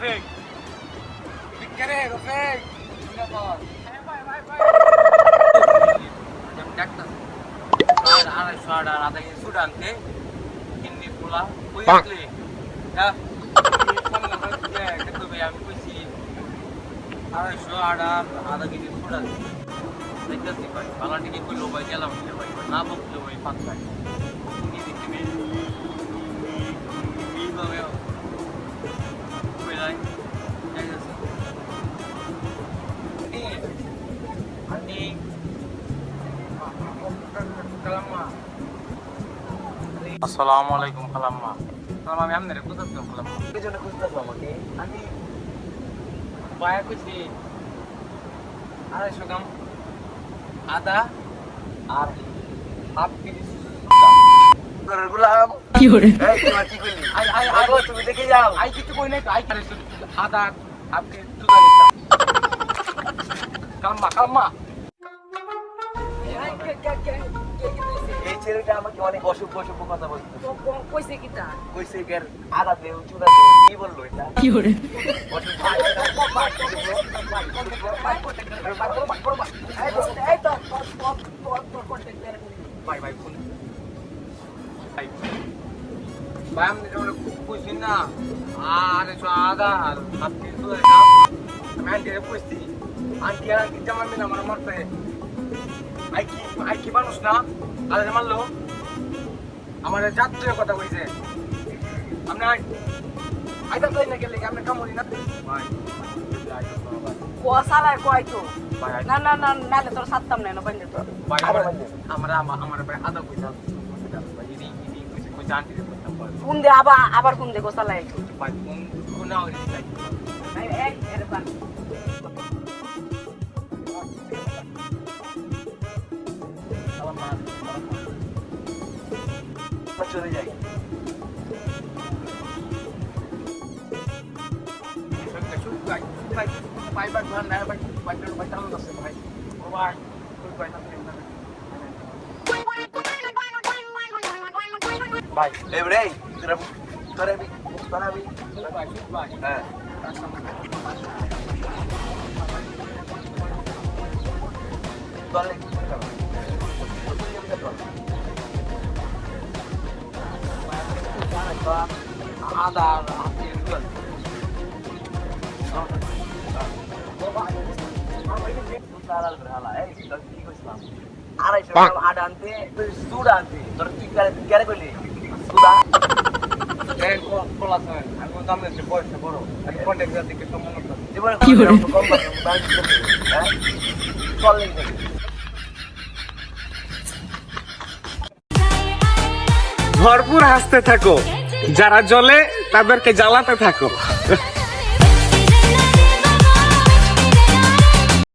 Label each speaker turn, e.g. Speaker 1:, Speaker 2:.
Speaker 1: রফিক বিকেরে রফিক না কর ভাই আমি ডাক্তার আর সাড়া রাতে সুড আনতে কিন্নি পোলা কই আসলে হ্যাঁ সামনে হচ্ছে কিন্তু ভাই আমি কইছি আর সাড়া আধা কেজি সুড আনতে দেখতেছি ভাই বালাটি কি কইলো ভাই গেলাম ভাই না বকলো ভাই পাঁচ ভাই কি দিতে ভাই আসসালামু আলাইকুম খালাম্মা আমি আপনারে খুঁজতাম খালাম্মা
Speaker 2: কি জন্য খুঁজতেছো আমাকে?
Speaker 1: আমি পায়া কইছি 250 গ্রাম আদা আর হাফ কেজি
Speaker 2: গোলাম
Speaker 3: কি করে
Speaker 2: এই তোমার কি কইলি?
Speaker 1: আই
Speaker 2: আগো তুমি দেখে যাও।
Speaker 1: আই কিছু কই নাই তো আই করে আদা হাফ কেজি সুদা নিতা খালাম্মা
Speaker 2: এই ছেলেটা আমাকে অনেক অসভ্য কথা বলছে।
Speaker 3: কইছে কিটা
Speaker 2: কইছে এর আদা দেও চুদা দেও কি বললো এটা?
Speaker 3: কি করে
Speaker 2: অসভ্য।
Speaker 1: ভাই ভাই ফোন ভাই ভাই আমি যেমন কইছি না আর আদা আর হাফ কেজি সুদা নিতা আমি আন্টিরে কইছি আন্টি আর আন্টি জামার মিনা আমার মারতে আই কি মানুষ না আলাদা মারলো আমার যাত্রীর কথা কইছে আপনি আইতা তাই না গেলে আপনি কামড়ি না ভাই
Speaker 3: কোসালায় কয় তো
Speaker 1: ভাই
Speaker 3: না না না নালে তোর সাততাম না বাইন্দে তো
Speaker 1: ভাই আমার ভাই আদা কইতা ভাই ইনি কইছে আন্টি করতাম
Speaker 3: কোন দে আবার কোন দে কোসালায়
Speaker 1: ভাই কোন না হইছে তাই
Speaker 3: এই এই এর পান
Speaker 2: চলে যাই।
Speaker 1: ভাই
Speaker 2: এবারে তোরা হ্যাঁ
Speaker 1: আদা আপনি চল
Speaker 2: আড়াইশো গ্রাম আদা আনতে সুদা আনতে তোর কি কেন করলি সুদা
Speaker 1: আমি দাম দিচ্ছি পয়সা বড় আমি কন্ট্যাক্ট দিকে তো মনে করছি
Speaker 2: জীবনে
Speaker 3: কি করে?
Speaker 2: কম চল
Speaker 4: ভরপুর হাসতে থাকো, যারা জ্বলে তাদেরকে জ্বালাতে থাকো।